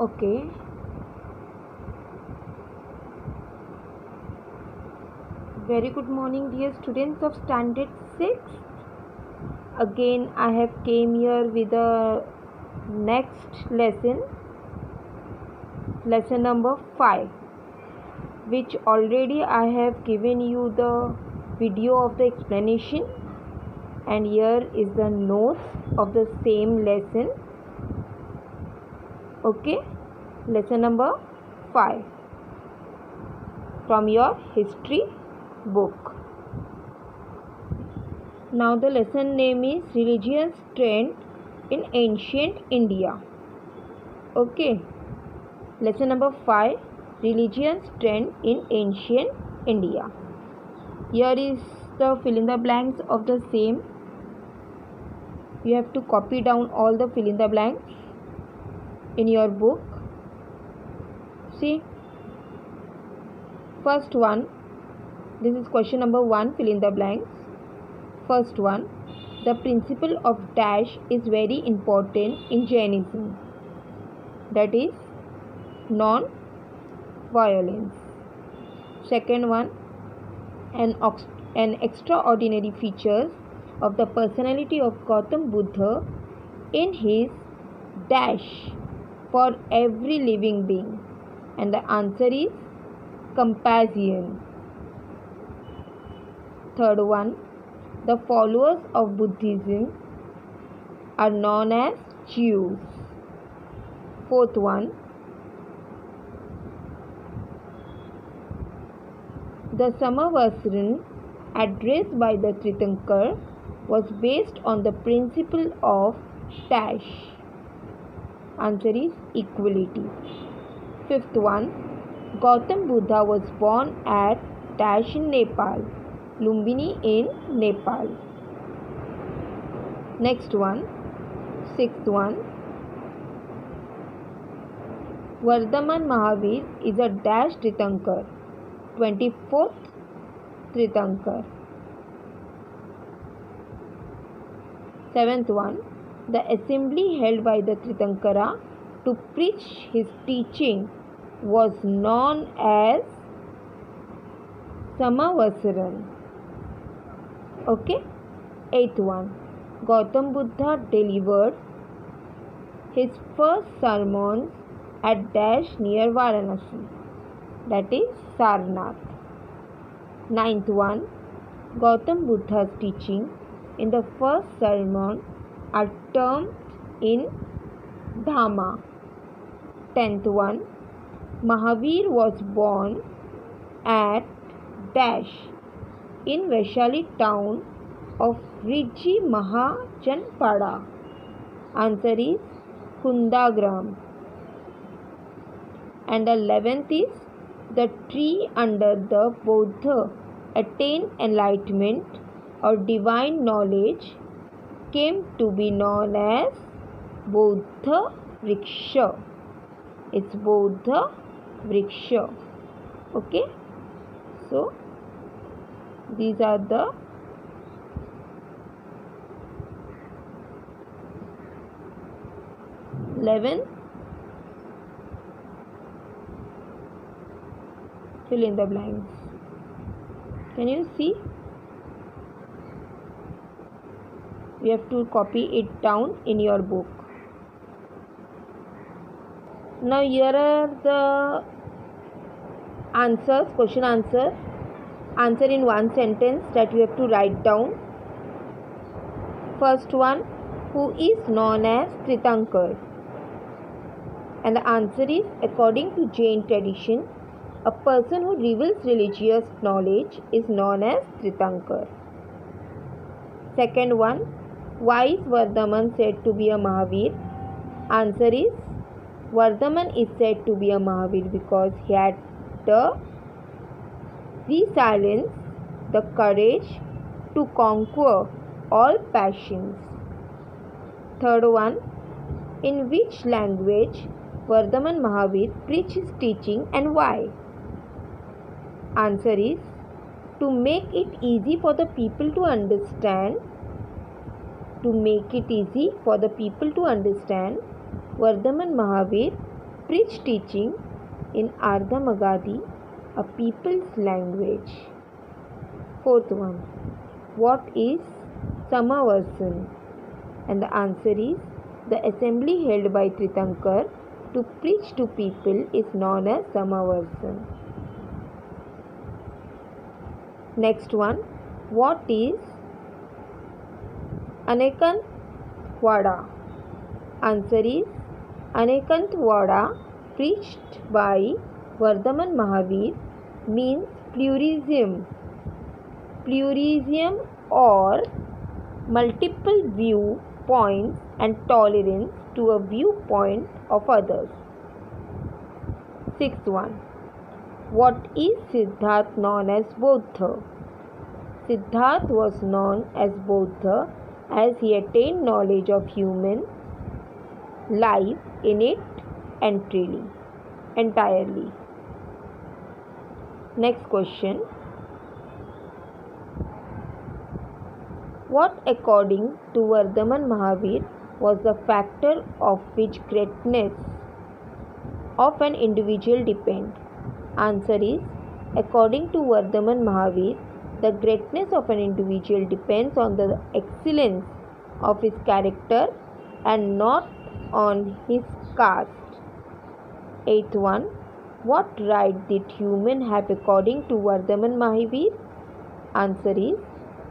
Okay. Very good morning, dear students of Standard 6. Again, I have came here with the next lesson number 5, which already I have given you the video of the explanation, and here is the notes of the same lesson. Okay, lesson number 5 from your history book. Now the lesson name is Religious Trend in Ancient India. Okay, lesson number 5, Religious Trend in Ancient India. Here is the fill in the blanks of the same. You have to copy down all the fill in the blanks in your book. See, first one, this is question number 1, fill in the blanks. First one, the principle of dash is very important in Jainism, that is non-violence. Second one, an extraordinary feature of the personality of Gautam Buddha in his dash for every living being, and the answer is compassion. Third one, the followers of Buddhism are known as Jews. Fourth one, the Samavasran addressed by the Tirthankar was based on the principle of dash. Answer is equality. Fifth one, Gautam Buddha was born at dash in Nepal, Lumbini in Nepal. Next one, sixth one, Vardhaman Mahavir is a dash Tirthankar, 24th Tirthankar. Seventh one, the assembly held by the Tirthankara to preach his teaching was known as Samavasran. Okay. Eighth one, Gautam Buddha delivered his first sermons at dash near Varanasi, that is Sarnath. Ninth one, Gautam Buddha's teaching in the first sermon are termed in Dhamma. 10th one, Mahavir was born at dash in Vaishali town of Riji Mahajanpada. Answer is Kundagram. And the 11th is the tree under the Buddha attained enlightenment or divine knowledge came to be known as Bodha Vriksha. It's Bodha Vriksha. Okay. So these are the fill in the blanks. Can you see? You have to copy it down in your book. Now here are the answers, question answer in one sentence that you have to write down. First one, who is known as Tirthankar? And the answer is, according to Jain tradition, a person who reveals religious knowledge is known as Tirthankar. Second one, why is Vardhaman said to be a Mahavir? Answer is, Vardhaman is said to be a Mahavir because he had the resilience, the courage to conquer all passions. Third one, in which language Vardhaman Mahavir preached his teaching and why? Answer is, to make it easy for the people to understand. Vardhaman Mahavir preach teaching in Ardha Magadhi, a people's language. Fourth one, what is Samavarsan? And the answer is, the assembly held by Tirthankar to preach to people is known as Samavarsan. Next one, what is Anekanthwada? Answer is, Anekanthwada, preached by Vardhaman Mahavir, means pluralism or multiple viewpoints and tolerance to a viewpoint of others. Sixth one, what is Siddhartha known as Bodha? Siddhartha was known as Bodha as he attained knowledge of human life in it entirely. Next question. What, according to Vardhaman Mahavir, was the factor of which greatness of an individual depends? Answer is, according to Vardhaman Mahavir, the greatness of an individual depends on the excellence of his character and not on his caste. Eighth one, what right did human have according to Vardhaman Mahavir? Answer is,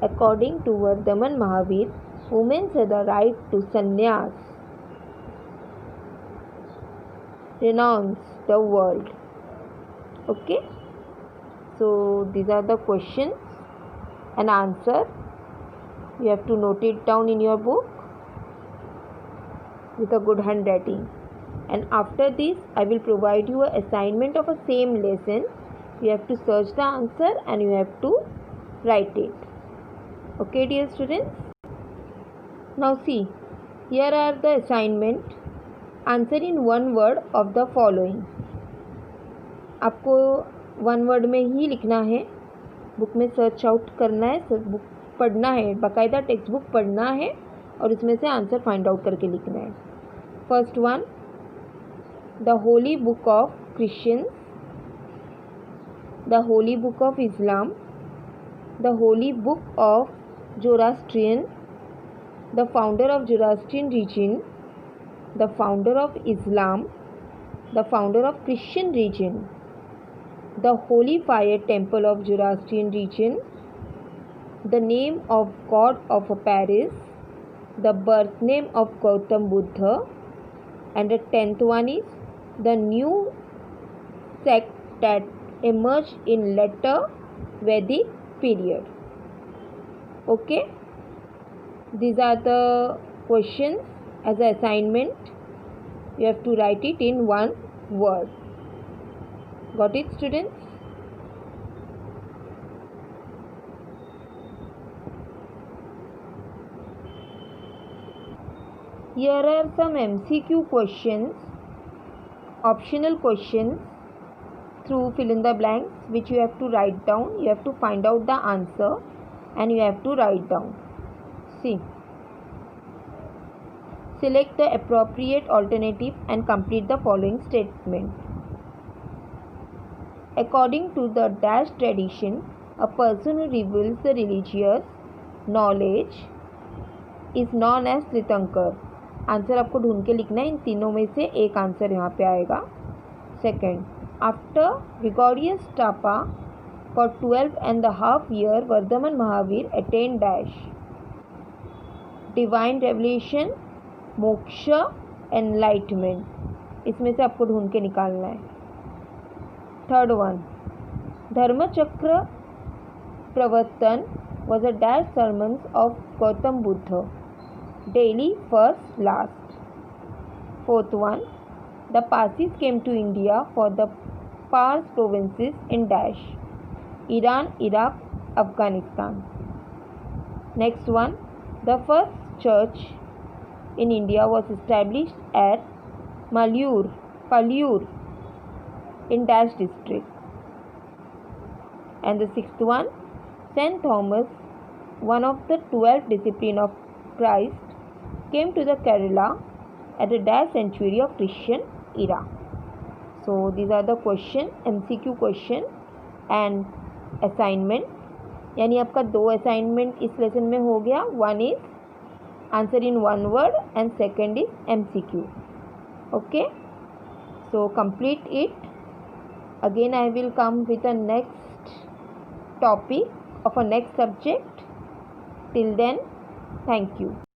according to Vardhaman Mahavir, women have the right to sannyas, renounce the world. Okay, so these are the questions and answer. You have to note it down in your book with a good handwriting. And after this, I will provide you an assignment of a same lesson. You have to search the answer and you have to write it. Okay, dear students. Now see, here are the assignment. Answer in one word of the following. आपको one word में ही लिखना है, book में search out करना है, book पढ़ना है, बाकायदा टेक्स्ट बुक पढ़ना है और इसमें से आंसर फाइंड आउट करके लिखना है. First one, the holy book of Christians, the holy book of Islam, the holy book of Zoroastrian, the founder of Zoroastrian religion, the founder of Islam, the founder of Christian religion, the holy fire temple of Zoroastrian region, the name of god of Paris, the birth name of Gautam Buddha, and the 10th one is the new sect that emerged in later Vedic period. Okay, these are the questions as an assignment. You have to write it in one word. Got it, students? Here are some MCQ questions, optional questions through fill in the blanks, which you have to write down. You have to find out the answer and you have to write down. See. Select the appropriate alternative and complete the following statement. According to the dash tradition, a person who reveals the religious knowledge is known as Tirthankar. Answer आपको ढूंढ के लिखना है, इन तीनों में से एक answer यहाँ पे आएगा. Second, after Gregorius Tapa for 12.5 years, Vardhaman Mahavir attained dash divine revelation, moksha, enlightenment. इसमें से आपको ढूंढ के निकालना है. थर्ड वन, धर्मचक्र प्रवर्तन was a dash sermons of Gautam Buddha, daily first last. Fourth one, the Parsis came to India for the Pars provinces in dash Iran, Iraq, Afghanistan. Next one, the first church in India was established at Palur in dash district. And the sixth one, Saint Thomas, one of the 12 disciples of Christ, came to the Kerala at the dash century of Christian era. So these are the question, MCQ question and assignment. यानी आपका 2 assignment इस lesson में हो गया. One is answer in one word and second is MCQ. Okay, so complete it. Again I will come with a next topic of a next subject. Till then, thank you.